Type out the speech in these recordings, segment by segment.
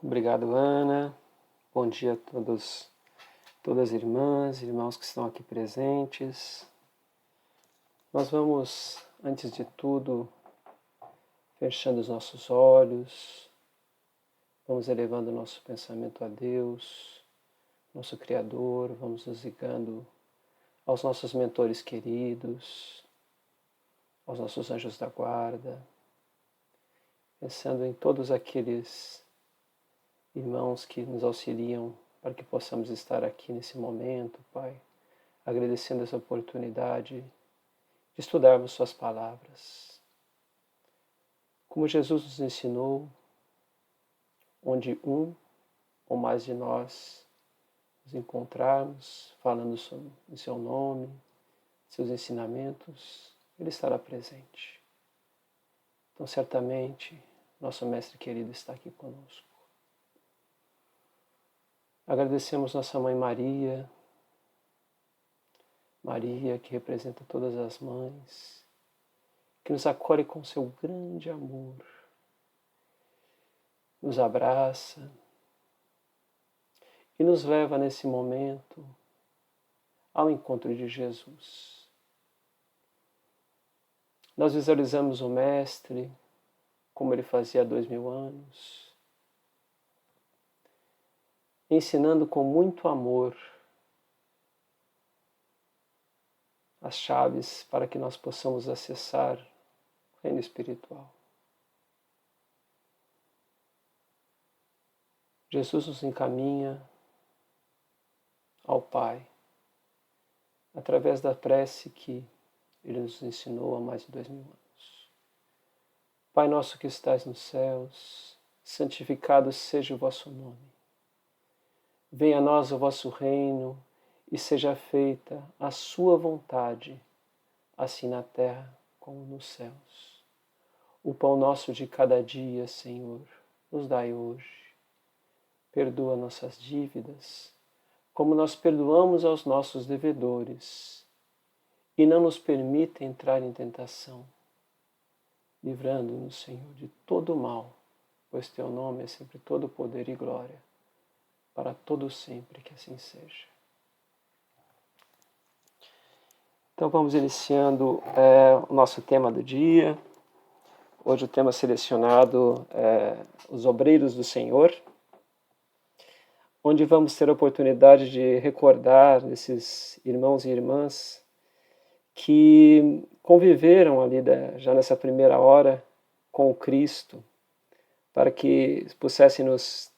Obrigado, Ana. Bom dia a todos, todas as irmãs e irmãos que estão aqui presentes. Nós vamos, antes de tudo, fechando os nossos olhos, vamos elevando o nosso pensamento a Deus, nosso Criador, vamos nos ligando aos nossos mentores queridos, aos nossos anjos da guarda, pensando em todos aqueles irmãos que nos auxiliam para que possamos estar aqui nesse momento, Pai, agradecendo essa oportunidade de estudarmos Suas palavras. Como Jesus nos ensinou, onde um ou mais de nós nos encontrarmos, falando em Seu nome, Seus ensinamentos, Ele estará presente. Então, certamente, nosso Mestre querido está aqui conosco. Agradecemos nossa Mãe Maria, Maria que representa todas as mães, que nos acolhe com seu grande amor, nos abraça e nos leva nesse momento ao encontro de Jesus. Nós visualizamos o Mestre, como ele fazia há 2000 anos, ensinando com muito amor as chaves para que nós possamos acessar o reino espiritual. Jesus nos encaminha ao Pai, através da prece que Ele nos ensinou há mais de 2000 anos. Pai nosso que estais nos céus, santificado seja o vosso nome. Venha a nós o vosso reino e seja feita a sua vontade, assim na terra como nos céus. O pão nosso de cada dia, Senhor, nos dai hoje. Perdoa nossas dívidas, como nós perdoamos aos nossos devedores, e não nos permita entrar em tentação, livrando-nos, Senhor, de todo o mal, pois Teu nome é sempre todo poder e glória, para todo sempre que assim seja. Então vamos iniciando o nosso tema do dia. Hoje o tema selecionado é os obreiros do Senhor, onde vamos ter a oportunidade de recordar esses irmãos e irmãs que conviveram ali já nessa primeira hora com o Cristo, para que pudessem nos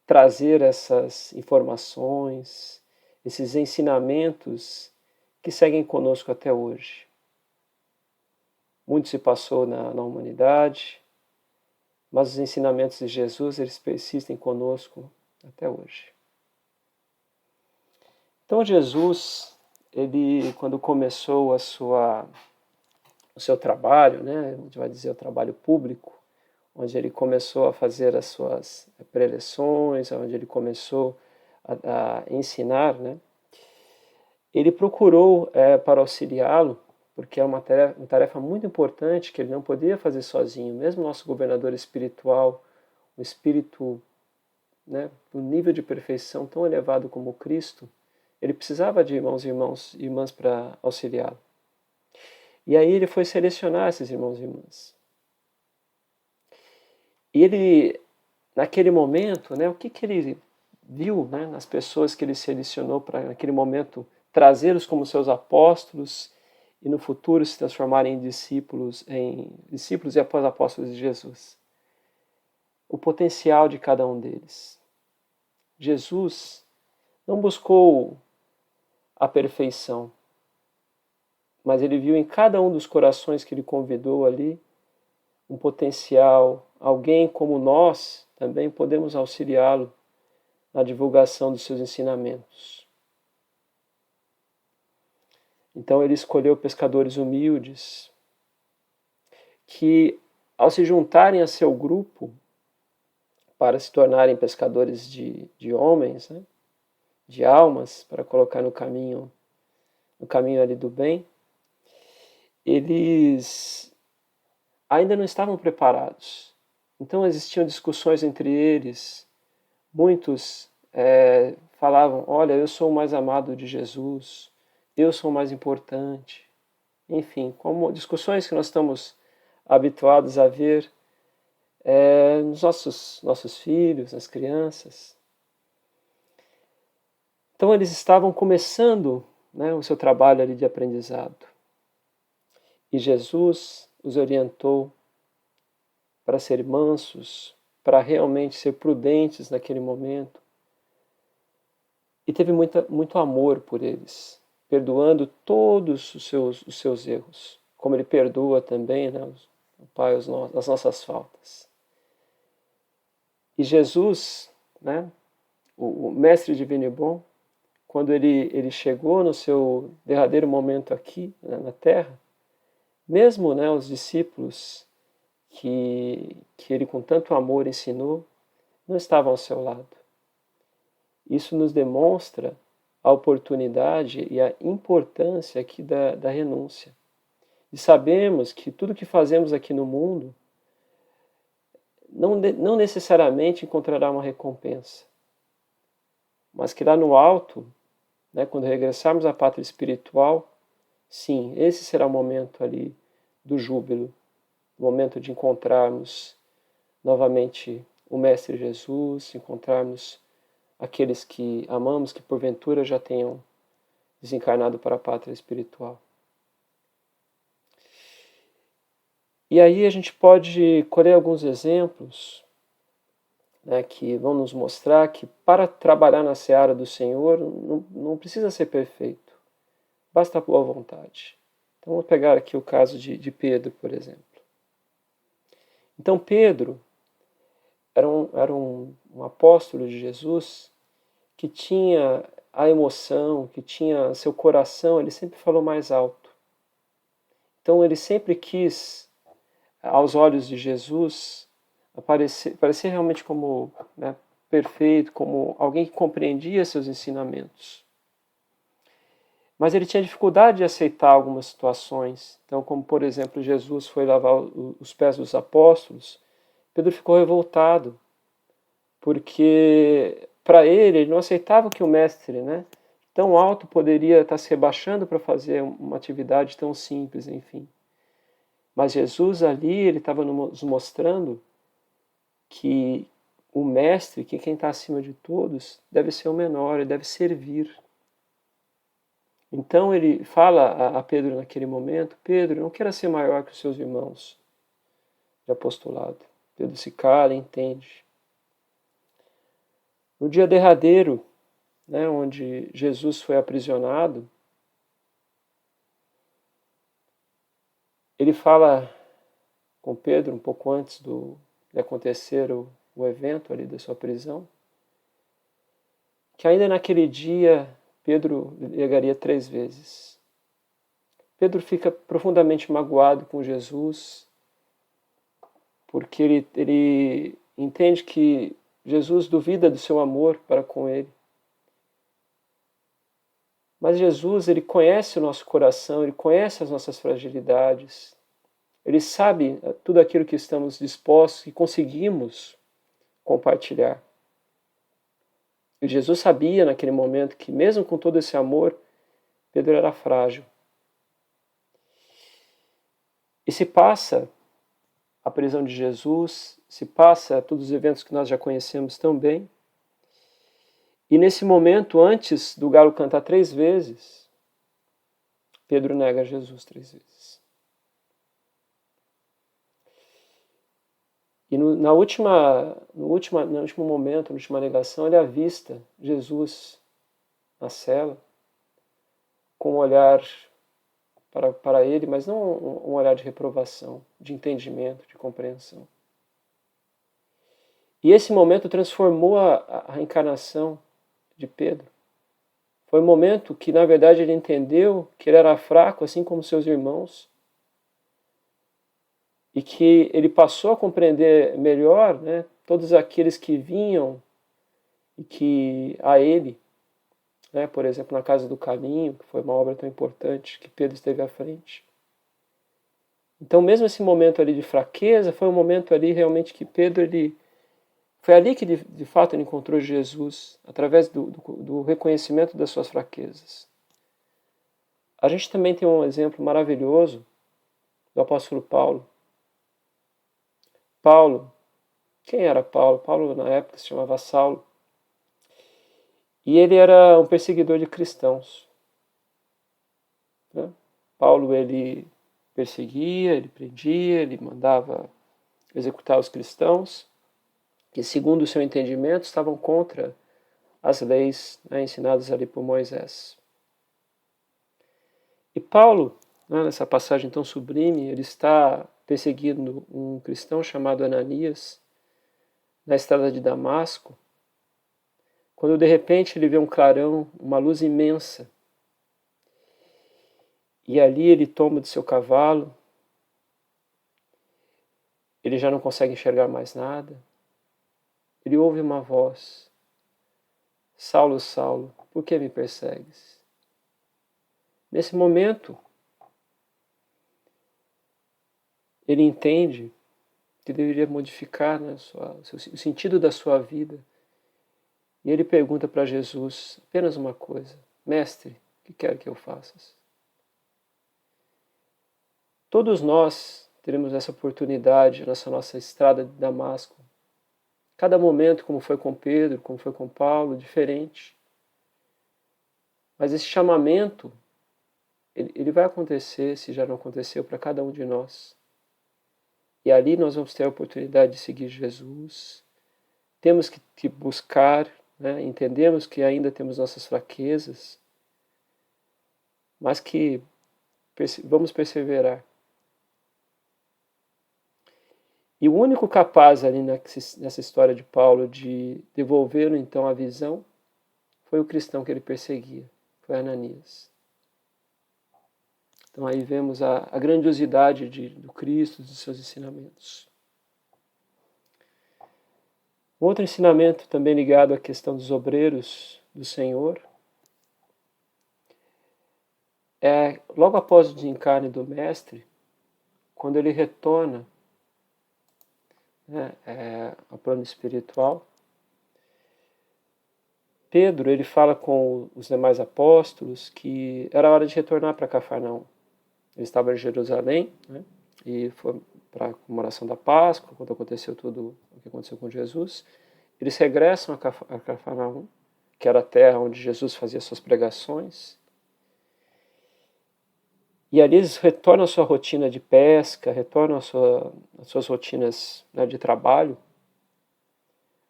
trazer essas informações, esses ensinamentos que seguem conosco até hoje. Muito se passou na humanidade, mas os ensinamentos de Jesus, eles persistem conosco até hoje. Então Jesus, ele quando começou o seu trabalho, né, a gente vai dizer o trabalho público, onde ele começou a fazer as suas preleções, onde ele começou a ensinar, né, ele procurou para auxiliá-lo, porque é uma tarefa muito importante que ele não podia fazer sozinho. Mesmo nosso governador espiritual, um espírito, né, um nível de perfeição tão elevado como Cristo, ele precisava de irmãos e irmãs para auxiliá-lo. E aí ele foi selecionar esses irmãos e irmãs. E ele, naquele momento, né, o que ele viu, né, nas pessoas que ele selecionou para, naquele momento, trazê-los como seus apóstolos e no futuro se transformarem em discípulos e após apóstolos de Jesus. O potencial de cada um deles. Jesus não buscou a perfeição, mas ele viu em cada um dos corações que ele convidou ali um potencial, alguém como nós também podemos auxiliá-lo na divulgação dos seus ensinamentos. Então ele escolheu pescadores humildes que, ao se juntarem a seu grupo para se tornarem pescadores de homens, né, de almas, para colocar no caminho ali do bem, eles ainda não estavam preparados. Então existiam discussões entre eles, Muitos falavam, olha, eu sou o mais amado de Jesus, eu sou o mais importante. Enfim, como discussões que nós estamos habituados a ver nos nossos filhos, nas crianças. Então eles estavam começando, né, o seu trabalho ali de aprendizado. E Jesus os orientou para ser mansos, para realmente ser prudentes naquele momento. E teve muito amor por eles, perdoando todos os seus erros, como Ele perdoa também, né, o Pai, as nossas faltas. E Jesus, né, o Mestre Divino e Bom, quando ele chegou no seu derradeiro momento aqui, né, na Terra, mesmo, né, os discípulos que ele com tanto amor ensinou, não estavam ao seu lado. Isso nos demonstra a oportunidade e a importância aqui da renúncia. E sabemos que tudo que fazemos aqui no mundo não necessariamente encontrará uma recompensa, mas que lá no alto, né, quando regressarmos à pátria espiritual, sim, esse será o momento ali do júbilo, o momento de encontrarmos novamente o Mestre Jesus, encontrarmos aqueles que amamos, que porventura já tenham desencarnado para a pátria espiritual. E aí a gente pode colher alguns exemplos, né, que vão nos mostrar que para trabalhar na seara do Senhor não precisa ser perfeito, basta a boa vontade. Então vamos pegar aqui o caso de Pedro, por exemplo. Então Pedro era um apóstolo de Jesus que tinha a emoção, que tinha seu coração, ele sempre falou mais alto. Então ele sempre quis, aos olhos de Jesus, parecer realmente como, né, perfeito, como alguém que compreendia seus ensinamentos. Mas ele tinha dificuldade de aceitar algumas situações. Então, como por exemplo, Jesus foi lavar os pés dos apóstolos, Pedro ficou revoltado, porque para ele não aceitava que o mestre, né, tão alto poderia estar se rebaixando para fazer uma atividade tão simples, enfim. Mas Jesus ali, ele estava nos mostrando que o mestre, que quem está acima de todos, deve ser o menor, ele deve servir. Então ele fala a Pedro naquele momento, Pedro, não queira ser maior que os seus irmãos de apostolado. Pedro se cala e entende. No dia derradeiro, né, onde Jesus foi aprisionado, ele fala com Pedro um pouco antes de acontecer o evento ali da sua prisão, que ainda naquele dia Pedro negaria 3 vezes. Pedro fica profundamente magoado com Jesus, porque ele entende que Jesus duvida do seu amor para com ele. Mas Jesus, ele conhece o nosso coração, ele conhece as nossas fragilidades, ele sabe tudo aquilo que estamos dispostos e conseguimos compartilhar. E Jesus sabia naquele momento que mesmo com todo esse amor, Pedro era frágil. E se passa a prisão de Jesus, se passa todos os eventos que nós já conhecemos tão bem. E nesse momento, antes do galo cantar 3 vezes, Pedro nega Jesus 3 vezes. E no último momento, na última negação, ele avista Jesus na cela, com um olhar para ele, mas não um olhar de reprovação, de entendimento, de compreensão. E esse momento transformou a encarnação de Pedro. Foi um momento que, na verdade, ele entendeu que ele era fraco, assim como seus irmãos, e que ele passou a compreender melhor, né, todos aqueles que vinham e que a ele, né, por exemplo, na Casa do Caminho, que foi uma obra tão importante que Pedro esteve à frente. Então, mesmo esse momento ali de fraqueza, foi um momento ali realmente que Pedro Foi ali que, de fato, ele encontrou Jesus, através do reconhecimento das suas fraquezas. A gente também tem um exemplo maravilhoso do apóstolo Paulo. Paulo, quem era Paulo? Paulo, na época, se chamava Saulo. E ele era um perseguidor de cristãos. Né? Paulo, ele perseguia, ele prendia, ele mandava executar os cristãos, que, segundo o seu entendimento, estavam contra as leis, né, ensinadas ali por Moisés. E Paulo, né, nessa passagem tão sublime, ele está perseguindo um cristão chamado Ananias na estrada de Damasco, quando de repente ele vê um clarão, uma luz imensa. E ali ele toma de seu cavalo, ele já não consegue enxergar mais nada. Ele ouve uma voz: Saulo, Saulo, por que me persegues? Nesse momento, ele entende que deveria modificar, né, o sentido da sua vida. E ele pergunta para Jesus apenas uma coisa: Mestre, o que quer que eu faças? Todos nós teremos essa oportunidade nessa nossa estrada de Damasco. Cada momento, como foi com Pedro, como foi com Paulo, diferente. Mas esse chamamento, ele vai acontecer, se já não aconteceu, para cada um de nós. E ali nós vamos ter a oportunidade de seguir Jesus. Temos que buscar, né? Entendemos que ainda temos nossas fraquezas, mas que vamos perseverar. E o único capaz ali nessa história de Paulo de devolver então a visão foi o cristão que ele perseguia, foi Ananias. Então aí vemos a grandiosidade do Cristo, dos seus ensinamentos. Um outro ensinamento também ligado à questão dos obreiros do Senhor é, logo após o desencarne do Mestre, quando ele retorna, né, ao plano espiritual, Pedro, ele fala com os demais apóstolos que era hora de retornar para Cafarnaum. Ele estava em Jerusalém, né, e foi para a comemoração da Páscoa, quando aconteceu tudo o que aconteceu com Jesus. Eles regressam a Cafarnaum, que era a terra onde Jesus fazia suas pregações. E ali eles retornam à sua rotina de pesca, retornam às suas rotinas, né, de trabalho,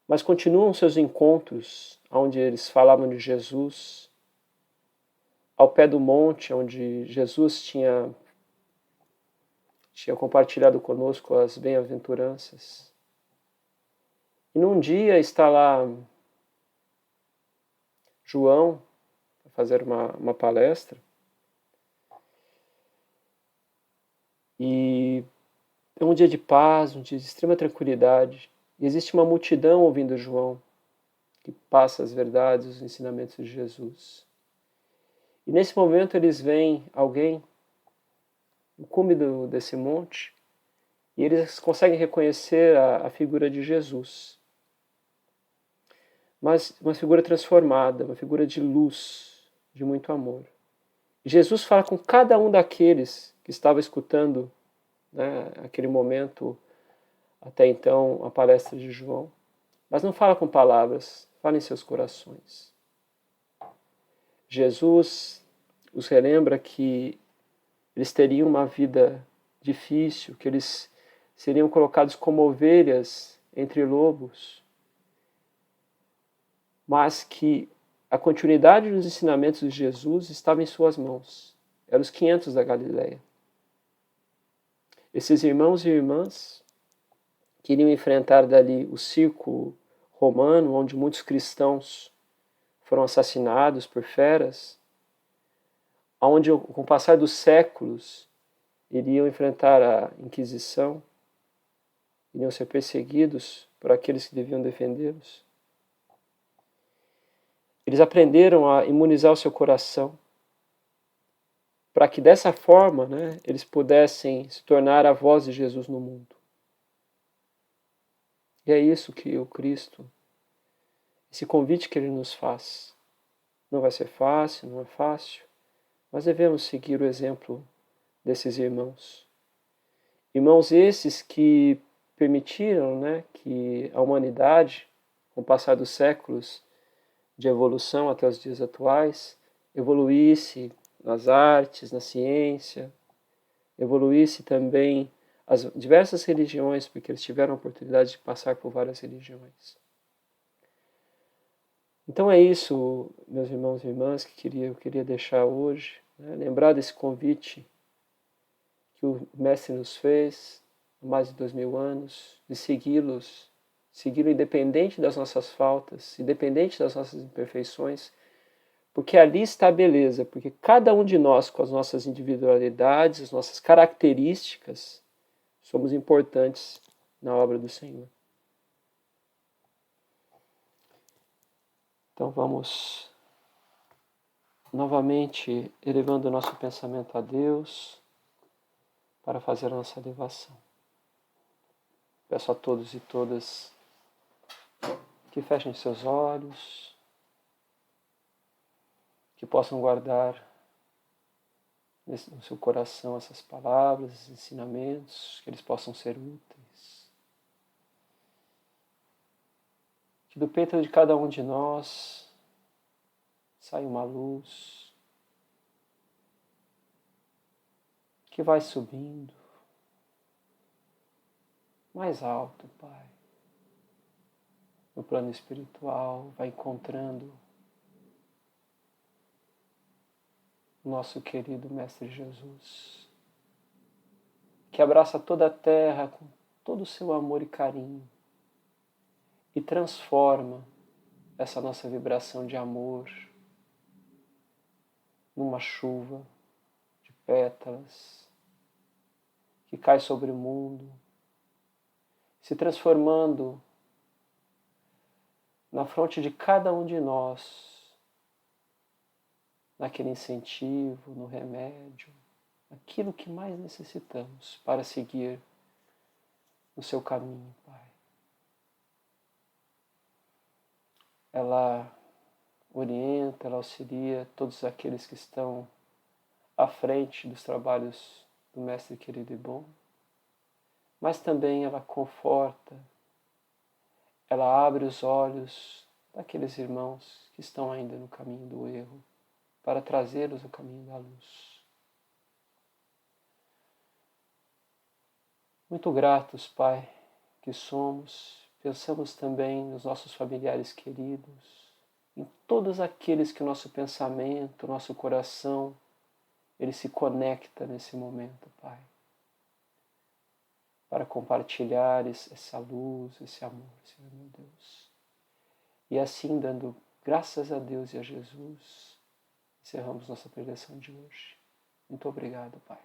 mas continuam seus encontros onde eles falavam de Jesus, ao pé do monte onde Jesus tinha compartilhado conosco as bem-aventuranças. E num dia está lá João para fazer uma palestra, e é um dia de paz, um dia de extrema tranquilidade, e existe uma multidão ouvindo João, que passa as verdades, os ensinamentos de Jesus. E nesse momento eles veem alguém no cume desse monte, e eles conseguem reconhecer a figura de Jesus. Mas uma figura transformada, uma figura de luz, de muito amor. E Jesus fala com cada um daqueles que estava escutando, né, aquele momento, até então, a palestra de João. Mas não fala com palavras, fala em seus corações. Jesus os relembra que eles teriam uma vida difícil, que eles seriam colocados como ovelhas entre lobos, mas que a continuidade dos ensinamentos de Jesus estava em suas mãos. Eram os 500 da Galileia. Esses irmãos e irmãs que iriam enfrentar dali o circo romano, onde muitos cristãos foram assassinados por feras, onde, com o passar dos séculos, iriam enfrentar a Inquisição, iriam ser perseguidos por aqueles que deviam defendê-los. Eles aprenderam a imunizar o seu coração, para que dessa forma, né, eles pudessem se tornar a voz de Jesus no mundo. E é isso que o Cristo, esse convite que Ele nos faz. Não vai ser fácil, não é fácil, mas devemos seguir o exemplo desses irmãos. Irmãos esses que permitiram, né, que a humanidade, com o passar dos séculos de evolução até os dias atuais, evoluísse nas artes, na ciência, evoluísse também as diversas religiões, porque eles tiveram a oportunidade de passar por várias religiões. Então é isso, meus irmãos e irmãs, que eu queria deixar hoje, né? Lembrar desse convite que o Mestre nos fez há mais de 2000 anos, de segui-lo independente das nossas faltas, independente das nossas imperfeições, porque ali está a beleza, porque cada um de nós, com as nossas individualidades, as nossas características, somos importantes na obra do Senhor. Então vamos novamente elevando o nosso pensamento a Deus para fazer a nossa elevação. Peço a todos e todas que fechem seus olhos, que possam guardar no seu coração essas palavras, esses ensinamentos, que eles possam ser úteis. Que do peito de cada um de nós saia uma luz que vai subindo mais alto, Pai, no plano espiritual, vai encontrando o nosso querido Mestre Jesus, que abraça toda a terra com todo o seu amor e carinho e transforma essa nossa vibração de amor numa chuva de pétalas que cai sobre o mundo, se transformando na fronte de cada um de nós, naquele incentivo, no remédio, aquilo que mais necessitamos para seguir o seu caminho, Pai. Ela orienta, ela auxilia todos aqueles que estão à frente dos trabalhos do Mestre querido e bom, mas também ela conforta, ela abre os olhos daqueles irmãos que estão ainda no caminho do erro, para trazê-los ao caminho da luz. Muito gratos, Pai, que somos, pensamos também nos nossos familiares queridos, em todos aqueles que o nosso pensamento, o nosso coração, ele se conecta nesse momento, Pai, para compartilhar essa luz, esse amor, Senhor meu Deus. E assim, dando graças a Deus e a Jesus, encerramos nossa preleção de hoje. Muito obrigado, Pai.